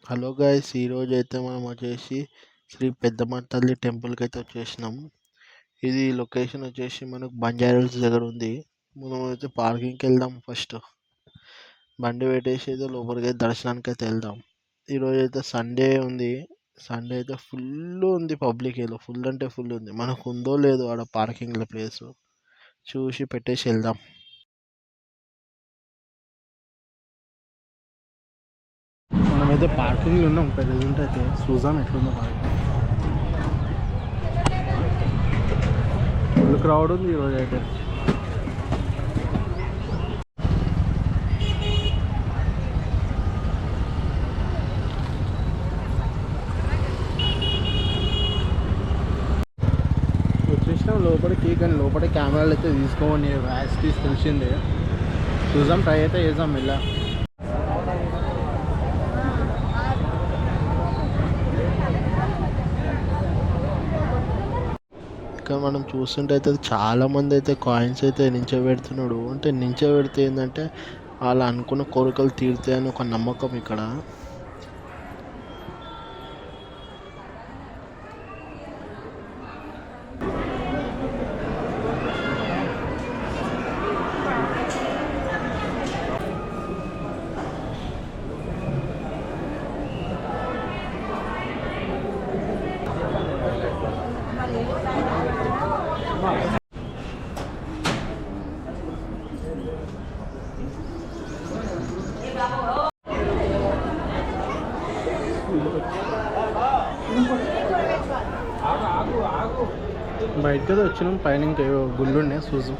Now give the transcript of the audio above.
Hello guys, ఈరోజు అయితే మనం వచ్చేసి శ్రీ పెద్దమ్మ తల్లి టెంపుల్కి అయితే వచ్చేసినాం. ఇది లొకేషన్ వచ్చేసి మనకు బంజారాహిల్స్ దగ్గర ఉంది. మనం అయితే పార్కింగ్కి వెళ్దాం. ఫస్ట్ బండి పెట్టేసి అయితే లోపలికి అయితే దర్శనానికి అయితే వెళ్దాం. ఈరోజు అయితే సండే ఉంది. సండే అయితే ఫుల్ ఉంది, పబ్లిక్ ఏదో ఫుల్ అంటే ఫుల్ ఉంది. మనకు ఉందో లేదో ఆడ పార్కింగ్లో ప్లేస్ చూసి పెట్టేసి వెళ్దాం. మనమైతే పార్కింగ్లో ఉన్నాం. ప్రెజెంట్ అయితే చూద్దాం ఎట్లుందో పార్కింగ్. ఫుల్ క్రౌడ్ ఉంది ఈరోజు అయితే. వచ్చేసినాం లోపలికి, కానీ లోపల కెమెరాలు అయితే తీసుకోమని యాక్సిటీస్ తెలిసిందే. చూద్దాం, ట్రై అయితే చేద్దాం ఇలా. ఇక్కడ మనం చూస్తుంటే అయితే చాలామంది అయితే కాయిన్స్ అయితే నించోబెడుతున్నాడు. అంటే నించోబెడితే ఏంటంటే వాళ్ళు అనుకున్న కోరికలు తీరుతాయని ఒక నమ్మకం ఇక్కడ. బయటకి వచ్చినాం, పైన ఇంకా గుళ్ళు ఉన్నాయి చూసాం.